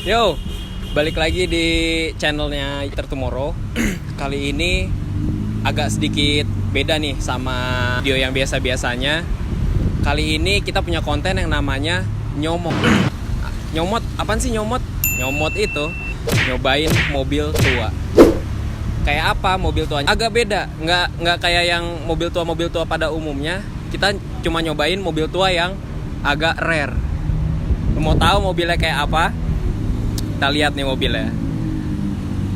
Yo, balik lagi di channelnya Eater Tomorrow. Kali ini agak sedikit beda nih sama video yang biasa-biasanya. Kali ini kita punya konten yang namanya nyomot. Nyomot, apaan sih nyomot? Nyomot itu nyobain mobil tua. Kayak apa mobil tuanya? Agak beda, nggak kayak yang mobil tua pada umumnya. Kita cuma nyobain mobil tua yang agak rare. Mau tahu mobilnya kayak apa? Kita lihat nih mobilnya.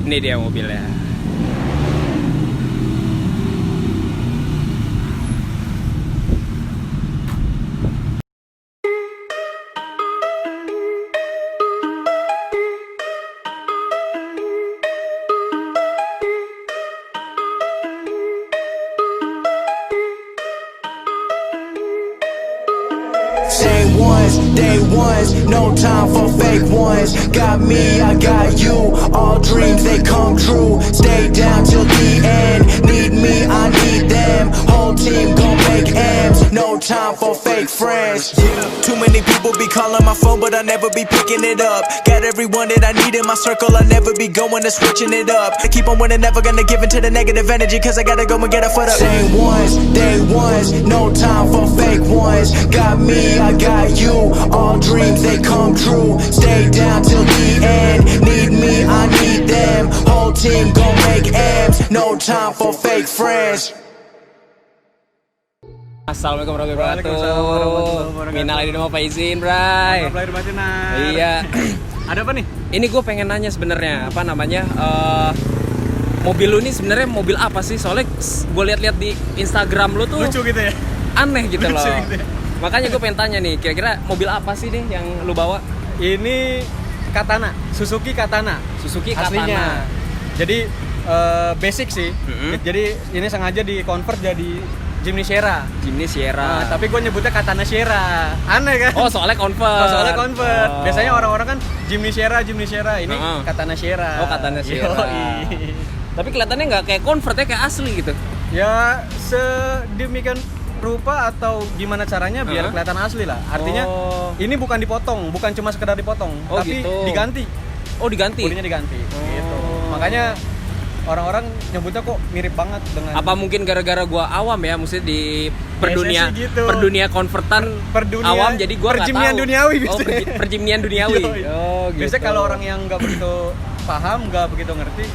Ini dia mobilnya. Day ones, no time for fake ones. Got me, I got you. All dreams they come true. Stay down till the end. Need me, I need them. Whole team gon' make M's. No time for fake friends. Too many people be calling my phone, but I never be picking it up. Got everyone that I need in my circle. I never be going and switching it up. I keep on winning, never gonna give into the negative energy. Cause I gotta go and get a foot up. Same ones, day ones, no time for fake ones. Got me, I got you. All dreams they come true. Stay down till the end. Need me, I need them. Whole team gon' make M's. No time for fake friends. Assalamualaikum warahmatullahi wabarakatuh. Minal aidin wal faizin, Bray. Iya. Ada apa nih? Ini gue pengen nanya sebenarnya apa namanya mobil lu nih sebenarnya mobil apa sih? Soalnya gue lihat-lihat di Instagram lu tuh Lucu gitu ya? aneh gitu loh. Lucu gitu ya? Makanya gue pengen tanya nih, kira-kira mobil apa sih nih yang lu bawa? Ini Katana, Suzuki Katana. Suzuki Aslinya. Katana. Jadi basic sih. Jadi ini sengaja di convert jadi Jimny Sierra. Jimny Sierra. Tapi gue nyebutnya Katana Sierra. Aneh kan? Oh, soalnya convert. Soalnya convert. Oh. Biasanya orang-orang kan Jimny Sierra. Ini Katana Sierra. Oh, Katana Sierra. Yoi. Tapi kelihatannya nggak kayak convert ya, kayak asli gitu. Ya sedemikian rupa atau gimana caranya biar kelihatan asli lah. Artinya ini bukan dipotong, bukan cuma sekedar dipotong, tapi gitu. diganti. Oh, diganti. Bodinya diganti. Gitu. Makanya orang-orang nyebutnya kok mirip banget dengan. Apa mungkin gara-gara gua awam ya, mesti di perdunia gitu. perdunia konvertan awam, jadi gua nggak tahu. perjimnian duniawi Oh, biasanya. perjimnian duniawi. Yoi. Oh, gitu. Biasanya kalau orang yang nggak begitu paham, nggak begitu ngerti,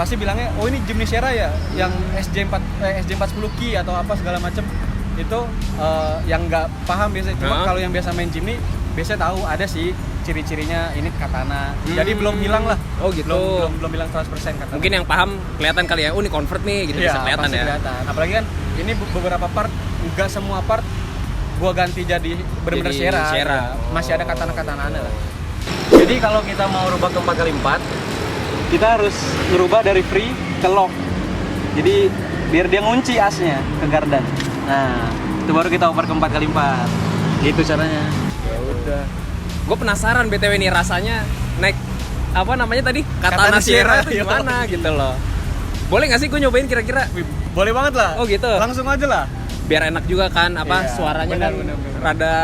pasti bilangnya, oh ini Jimny Sierra ya, yang SJ40 Ki atau apa segala macem. Itu yang nggak paham biasanya. Cuma kalau yang biasa main Jimny biasanya tahu ada sih ciri-cirinya ini Katana. Jadi belum hilang lah. Oh gitu. Belum hilang 100% Katana. Mungkin yang paham kelihatan kali ya. Oh, ini convert nih gitu, bisa kelihatan pasti ya. Kelihatan. Apalagi kan ini beberapa part, enggak semua part gua ganti jadi benar-benar Jadi Sierra. Sierra. Masih ada Katana-katananya lah. Jadi kalau kita mau rubah ke 4x4, kita harus ngerubah dari free ke lock. Jadi biar dia ngunci asnya ke gardan. Nah, itu baru kita oper ke 4x4. Gitu caranya. Ya udah. Gue penasaran BTW nih rasanya naik apa namanya tadi? Katana Sierra itu gimana gitu loh. Boleh nggak sih gue nyobain kira-kira? Boleh banget lah. Oh gitu. Langsung aja lah. Biar enak juga kan apa Iya, suaranya benar, kan benar. rada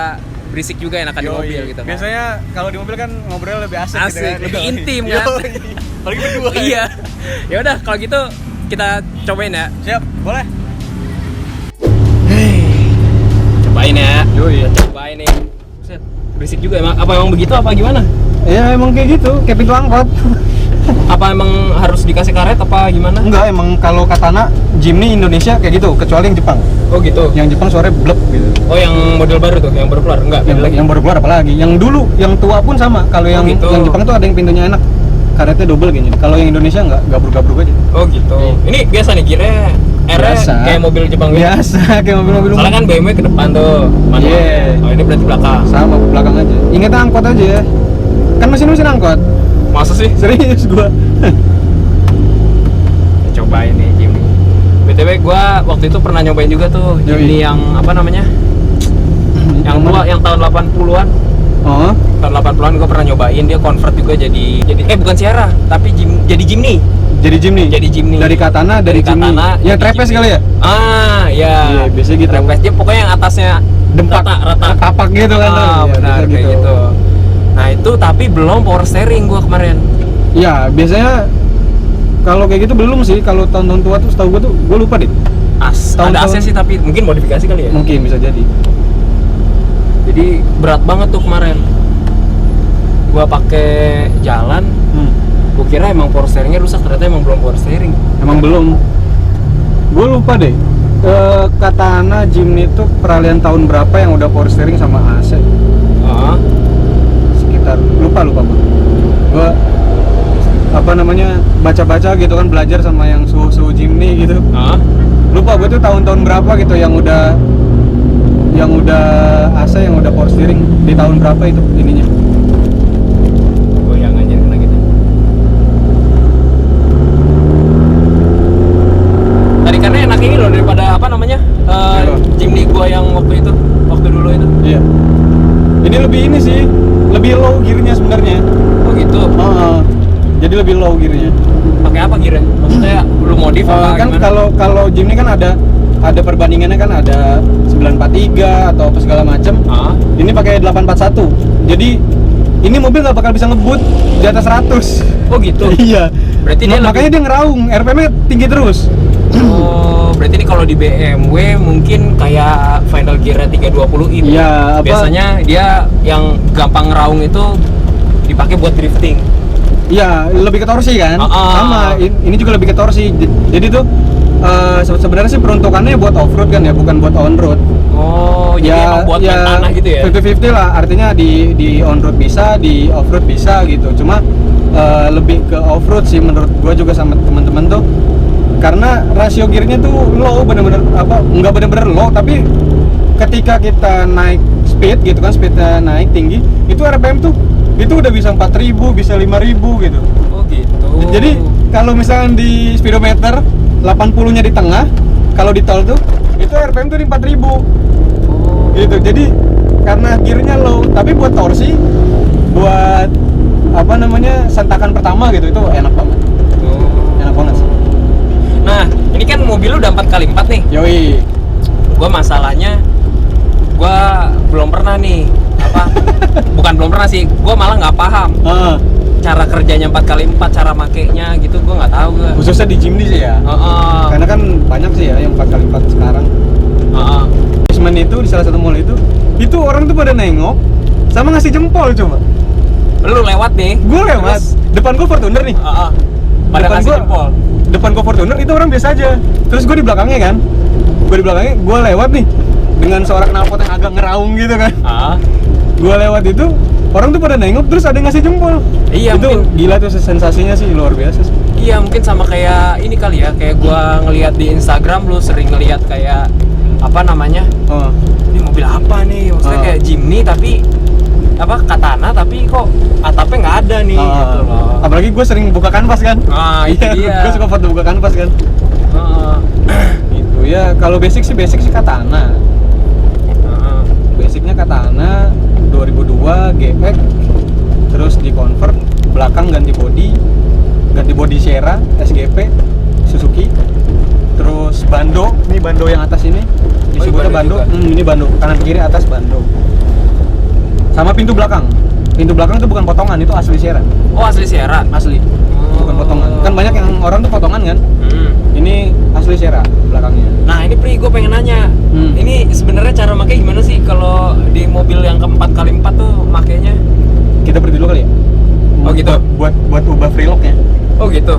berisik juga enakan di mobil gitu kan. Biasanya kalau di mobil kan ngobrol lebih asik gitu kan. Lebih intim kan. Apalagi berdua. Iya. Ya udah kalau gitu kita cobain ya. Siap, boleh. Cobain ya. Yoi. Cobain nih. Set. Berisik juga emang. Apa emang begitu apa gimana? Ya emang kayak gitu, kayak pintu angkot. Apa emang harus dikasih karet apa gimana? Enggak, emang kalau Katana Jimny Indonesia kayak gitu, kecuali yang Jepang. Oh gitu. Yang Jepang suaranya blep gitu. Oh yang model baru tuh, yang baru keluar? Enggak, beda lagi. Yang baru keluar apalagi. Yang dulu, yang tua pun sama. Kalau yang gitu. yang Jepang tuh ada yang pintunya enak. Karetnya double gini. Kalau yang Indonesia enggak, gabruk-gabruk aja. Oh gitu. Ini biasa nih gearnya Biasa. kayak mobil Jepang gitu. Biasa, kayak mobil-mobil. Soalnya kan BMW ke depan tuh. Manual. Iya. Oh ini berarti belakang. Sama belakang aja. Ingatnya angkot aja ya. Kan mesin angkot. Masa sih? Serius gua. Cobain nih Jimny. BTW gua waktu itu pernah nyobain juga tuh Jimny yang apa namanya? Yang tua, yang tahun 80-an. Oh. Tahun 80-an gua pernah nyobain, dia convert juga jadi bukan Sierra, tapi jadi Jimny. Jadi Jimny. Dari Katana, dari Jimny. Katana. Ya trapeze kali ya? Ah, ya. Iya, biasanya gitu. Trapeze dia pokoknya yang atasnya Dempak, rata. tapak gitu kan. Ah, Ya, benar biasa kayak gitu. Nah itu tapi belum power steering gua kemarin. Iya, biasanya kalau kayak gitu belum sih. Kalau tahun-tahun tua tuh setahu gua tuh, gua lupa deh. Ada AC sih tapi mungkin modifikasi kali ya. Mungkin bisa jadi. Jadi berat banget tuh kemarin. Gua pakai jalan, gua kira emang power steeringnya rusak, ternyata emang belum power steering. Emang belum. Gua lupa deh. Katana Jimny itu peralihan tahun berapa yang udah power steering sama AC? Sekitar lupa gua. Apa namanya, baca-baca gitu kan, belajar sama yang suhu Jimny gitu. Lupa gue tuh tahun-tahun berapa gitu yang udah AC, yang udah power steering di tahun berapa itu ininya. Goyang aja kena gitu. Tarikannya enak ini loh daripada apa namanya? Jimny gua yang waktu dulu itu. Iya. Ini lebih ini sih, lebih low gearnya sebenarnya. Oh gitu. Jadi lebih low gearnya. Pakai apa gearnya? Maksudnya lu modif apa Kan gimana? kalau Jimny kan ada perbandingannya kan, ada 943 atau apa segala macem. Ini pakai 841. Jadi ini mobil nggak bakal bisa ngebut di atas 100. Oh gitu. Iya. Berarti dia makanya dia ngeraung, RPM-nya tinggi terus. Oh, berarti ini kalau di BMW mungkin kayak final gear 320i. Iya, biasanya dia yang gampang ngeraung itu dipakai buat drifting. Iya, lebih ke torsi kan? Sama, ini juga lebih ke torsi. Jadi tuh sebenarnya sih peruntukannya buat off-road kan ya, bukan buat on-road. Oh, jadi emang buat main tanah gitu ya? 50-50 lah, artinya di on-road bisa, di off-road bisa gitu. Cuma lebih ke off-road sih menurut gua juga sama teman-teman tuh. Karena rasio gearnya tuh low, bener-bener nggak bener-bener low, tapi ketika kita naik speed gitu kan, speednya naik tinggi, itu RPM tuh itu udah bisa 4.000, bisa 5.000 gitu. Oh gitu. Jadi kalau misalnya di speedometer 80-nya di tengah, kalau di tol tuh itu RPM tuh di 4.000. Gitu. Jadi karena gearnya low, tapi buat torsi, buat apa namanya, sentakan pertama gitu, itu enak banget. Enak banget sih. Nah, ini kan mobil lu udah 4x4 nih. Yoi. Gua masalahnya gua belum pernah nih bukan belum pernah sih, gua malah nggak paham cara kerjanya 4x4, cara makainya gitu, gua nggak tahu gua. Khususnya di Jimny sih ya. Karena kan banyak sih ya yang 4x4 sekarang. Basement itu di salah satu mall itu orang tuh pada nengok sama ngasih jempol coba. Lu lewat nih. Gue lewat. Depan gue Fortuner nih. Pada ngasih jempol. Depan gue Fortuner itu orang biasa aja. Terus gue di belakangnya kan. Gue lewat nih dengan suara knalpot yang agak ngeraung gitu kan. Gue lewat itu, orang tuh pada nengok terus ada yang ngasih jempol. Iya, itu mungkin gila tuh, sensasinya sih luar biasa sih. Iya, mungkin sama kayak ini kali ya, kayak gua ngelihat di Instagram, lu sering ngelihat kayak apa namanya? Ini mobil apa nih? Maksudnya kayak Jimny tapi Katana tapi kok atapnya nggak ada nih gitu loh. Apalagi gue sering buka kanvas kan. Itu dia. Gue suka foto buka kanvas kan. Itu ya, kalau basic sih Katana. Basicnya Katana 2002 GX, terus di convert belakang ganti body Sierra SGP Suzuki, terus bando, ini bando yang atas ini disebutnya bando. Ini bando kanan kiri atas bando, sama pintu belakang tuh bukan potongan, itu asli Sierra. Oh, asli Sierra? Asli, bukan potongan. Kan banyak yang orang tuh potongan kan. Ini asli Sierra belakangnya. Nah, ini Pri, gue pengen nanya. Ini sebenarnya cara makanya gimana sih kalau di mobil yang ke-4x4 tuh makainya? Kita berdua dulu kali ya? Oh gitu? Buat ubah freelock-nya. Oh gitu?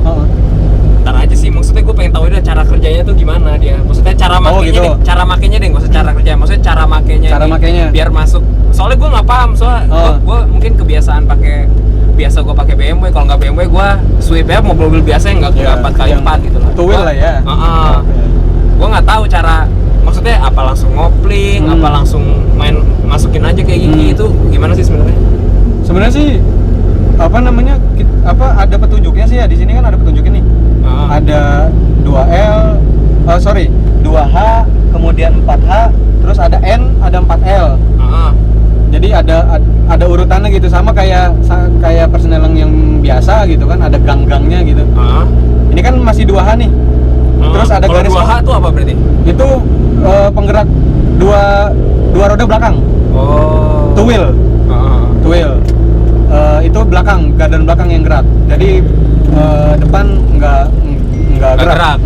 Ntar aja sih, maksudnya gue pengen tahu deh cara kerjanya tuh gimana dia. Maksudnya cara makainya gitu. deh, cara makainya deh, nggak usah cara kerja. Maksudnya cara makainya. Biar masuk. Soalnya gue nggak paham, gue mungkin kebiasaan biasa gue pakai BMW. Kalau nggak BMW gue sweep ya, mobil biasa yang nggak 4x4 gitu lah. Two wheel lah ya. Gue nggak tahu cara, maksudnya apa langsung ngopling, apa langsung masukin aja kayak gini, itu gimana sih sebenarnya? Sebenarnya sih ada petunjuknya sih ya, di sini kan ada petunjuknya nih. Ada 2H, kemudian 4H, terus ada N, ada 4L. Jadi ada urutannya gitu, sama kayak persneling yang biasa gitu kan, ada gang-gangnya gitu. Ini kan masih 2H nih. Terus ada garis 2H itu apa berarti? Itu penggerak dua roda belakang. Two wheel. itu belakang, gardan belakang yang gerak. Jadi depan nggak gerak.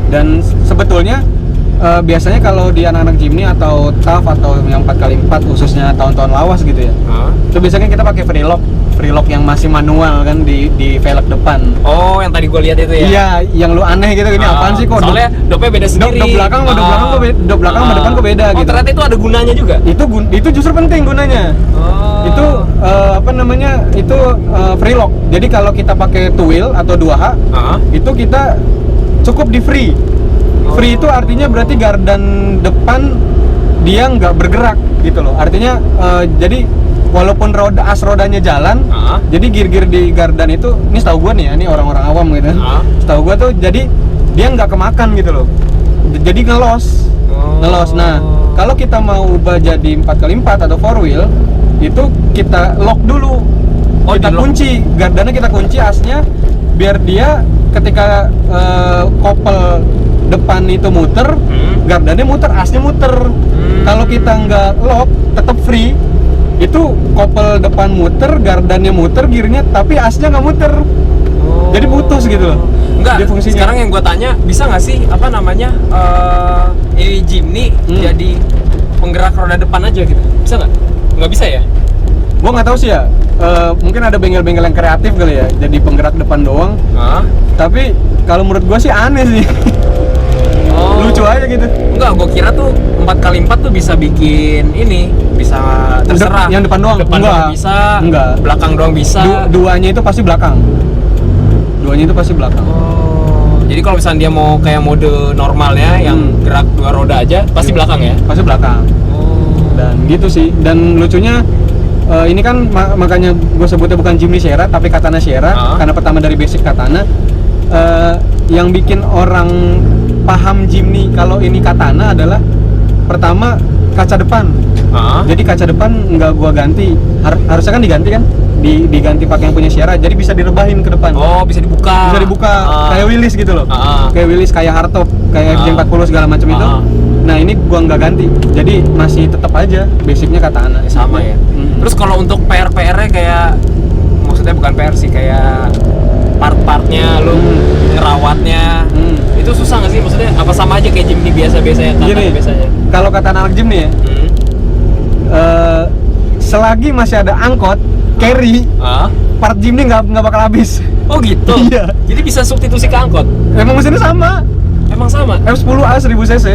Dan sebetulnya biasanya kalau di anak-anak Jimny atau TAF atau yang 4x4 khususnya tahun-tahun lawas gitu ya, itu biasanya kita pakai free lock yang masih manual kan di velg depan. Oh, yang tadi gue lihat itu ya? Iya, yang lu aneh gitu, ini apaan sih kok? Soalnya dopnya beda sendiri. Dop belakang sama dop belakang sama depan kok beda oh, gitu. ternyata itu ada gunanya juga? Itu justru penting gunanya. Itu free lock. Jadi kalau kita pakai two wheel atau 2H, itu kita cukup di free. Free itu artinya berarti gardan depan dia nggak bergerak gitu loh. Artinya jadi walaupun rodanya jalan, jadi gear-gear di gardan itu, ini setahu gue nih ya, ini orang-orang awam gitu. Setahu gue tuh jadi dia nggak kemakan gitu loh. Jadi ngelos. Nah, kalau kita mau ubah jadi 4x4 atau 4 wheel, itu kita lock dulu. Kita kunci, gardannya kita kunci asnya biar dia ketika kopel depan itu muter, gardannya muter, asnya muter. Kalau kita nggak lock, tetap free, itu kopel depan muter, gardannya muter, gearnya, tapi asnya nggak muter. Jadi putus gitu loh. Enggak, sekarang yang gue tanya, bisa nggak sih ini Jimny jadi penggerak roda depan aja gitu? Bisa nggak? Nggak bisa ya? Gue nggak tahu sih ya. Mungkin ada bengkel-bengkel yang kreatif kali ya, jadi penggerak depan doang. Tapi kalau menurut gue sih aneh sih. Lucu aja gitu. Enggak, gue kira tuh 4x4 tuh bisa bikin ini, bisa terserah. Yang depan doang? Depan doang bisa, belakang doang bisa. Duanya itu pasti belakang. Jadi kalau misalnya dia mau kayak mode normalnya yang gerak 2 roda aja, pasti belakang ya? Pasti belakang. Dan gitu sih. Dan lucunya ini kan makanya gue sebutnya bukan Jimny Sierra tapi Katana Sierra, karena pertama dari basic Katana. Yang bikin orang paham Jimny kalau ini Katana adalah pertama kaca depan. Jadi kaca depan nggak gua ganti, harusnya kan diganti kan, diganti pakai yang punya Sierra, jadi bisa direbahin ke depan. Oh, bisa dibuka. Kayak Willys gitu loh. Kayak Willys, kayak hardtop, kayak FJ40 segala macam itu. Nah ini gua nggak ganti, jadi masih tetap aja basicnya Katana. Sama ya. Terus kalau untuk PR-nya kayak, maksudnya bukan PR sih, kayak part-partnya lu ngerawatnya itu susah nggak sih? Maksudnya apa sama aja kayak Jimny biasa-biasa ya, Katana biasanya? Kalau Katana anak Jimny ya, selagi masih ada angkot carry, part Jimny nggak bakal habis. Oh gitu? Iya. Jadi bisa substitusi ke angkot? Emang mesinnya sama. Emang sama? F10A 1000 cc.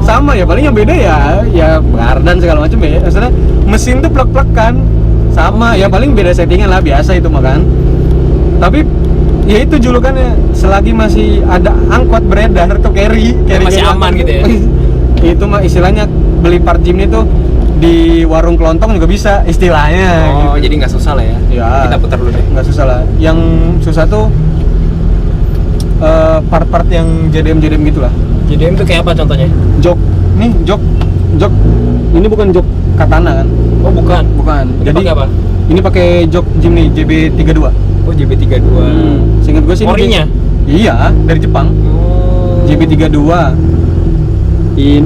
Sama ya, paling yang beda ya gardan segala macam ya. Maksudnya mesin tuh plek-plek kan. Sama ya, paling beda settingan lah, biasa itu mah kan. Tapi ya itu julukannya, selagi masih ada angkot beredar tuh carry masih aman gitu ya. Itu mah istilahnya beli part Jimny tuh di warung kelontong juga bisa istilahnya. Oh, jadi nggak susah lah ya. Kita putar dulu deh. Nggak susah lah. Yang susah tuh part-part yang JDM gitulah. JDM tuh kayak apa contohnya? Jok. Nih jok. Ini bukan jok Katana kan? Oh, bukan. Jadi pakai apa? Ini pakai jok Jimny JB32. Oh, JB32. Seingat gue sih orinya? Iya, dari Jepang. JB32.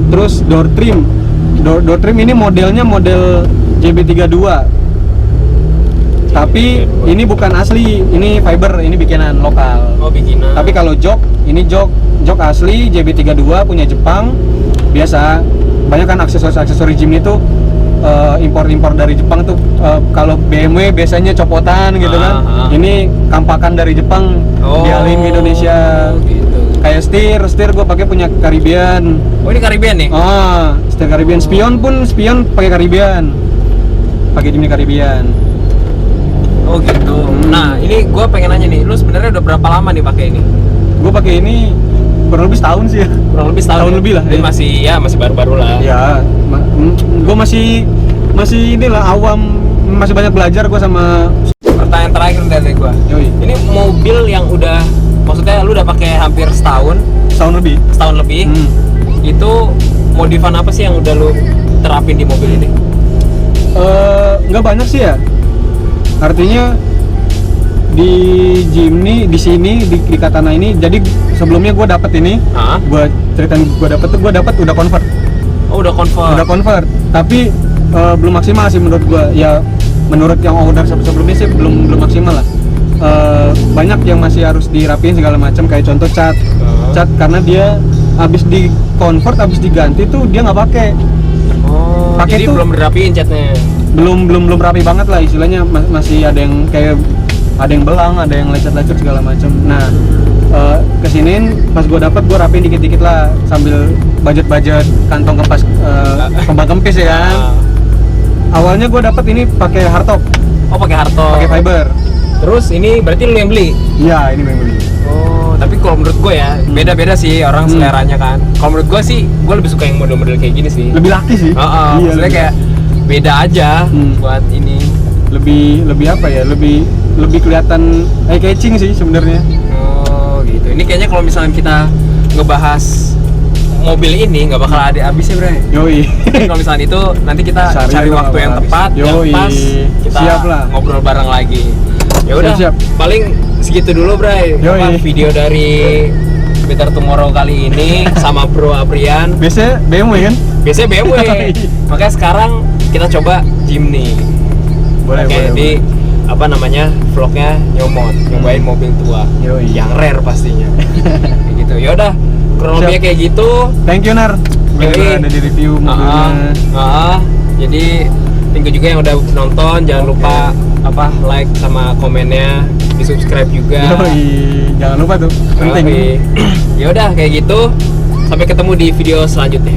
Terus door trim ini modelnya model JB32. Tapi ini bukan asli, ini fiber, ini bikinan lokal. Oh, bikinan. Tapi kalau jok, ini jok asli JB32 punya Jepang. Biasa banyak kan aksesoris Jimny itu impor dari Jepang tuh. Kalau BMW biasanya copotan gitu kan. Ini kampakan dari Jepang dialin ke Indonesia. Gitu. Kayak setir gue pakai punya Caribbean. Oh, ini Caribbean nih? Setir Caribbean. Spion pakai Caribbean. Pakai Jimny Caribbean. Oh gitu. Nah, ini gue pengen nanya nih, lu sebenarnya udah berapa lama nih pakai ini? Gue pakai ini kurang lebih setahun sih ya. Kurang lebih setahun lebih lah. Jadi masih baru-baru lah. Ya, gue masih inilah awam, masih banyak belajar gue sama. Pertanyaan terakhir dari gue. Ini mobil yang udah, maksudnya lu udah pakai hampir setahun lebih. Itu modifan apa sih yang udah lu terapin di mobil ini? Nggak banyak sih ya. Artinya di Jimny di sini di Katana ini, jadi sebelumnya gue dapet ini, gue ceritain gue dapet udah convert. Oh, udah convert. Tapi belum maksimal sih menurut gue. Ya menurut yang order sebelumnya sih belum maksimal lah. Banyak yang masih harus dirapiin segala macam, kayak contoh cat karena dia habis di convert, habis diganti tuh dia nggak pakai. Oh, Pakai jadi tuh- belum dirapiin catnya. belum rapi banget lah istilahnya, masih ada yang kayak ada yang belang, ada yang lecet-lecet segala macam. Nah, kesiniin pas gue dapat, gue rapiin dikit-dikit lah sambil budget kantong kempas, kembang kempis ya kan. Awalnya gue dapat ini pakai hardtop, Oh, pakai hardtop. pakai fiber. Terus ini berarti lu yang beli? Iya, ini yang beli. Oh, tapi kalau menurut gue ya, beda-beda sih orang seleranya kan. Kalau menurut gue sih, gue lebih suka yang model-model kayak gini sih. Lebih laki sih. Maksudnya lebih kayak beda aja buat ini. lebih apa ya? Lebih kelihatan eye-catching sih sebenarnya. Oh, gitu. Ini kayaknya kalau misalnya kita ngebahas mobil ini nggak bakal ada habisnya, Bre. Yoi. Jadi kalau misalnya itu nanti kita Seharian cari nggak waktu bakal yang habis. tepat, yang Yoi. pas, kita Siap lah. ngobrol bareng lagi. Ya udah, Siap. paling segitu dulu, Bray. Yoi. Video dari Better Tomorrow kali ini sama Bro Aprian. Biasanya BMW kan? Biasanya BMW. Makanya sekarang kita coba Jimny. Boleh, Oke, boleh, di apa namanya vlognya nyobain mobil tua, Yoi. yang rare pastinya. Kayak gitu. Ya udah, kurang Siap. lebihnya kayak gitu. Thank you Nar. Yoi. Udah ada di review mobilnya. Jadi thank you juga yang udah nonton. Jangan lupa like sama komennya, di subscribe juga. Yoi. Jangan lupa tuh, penting. Ya udah kayak gitu. Sampai ketemu di video selanjutnya.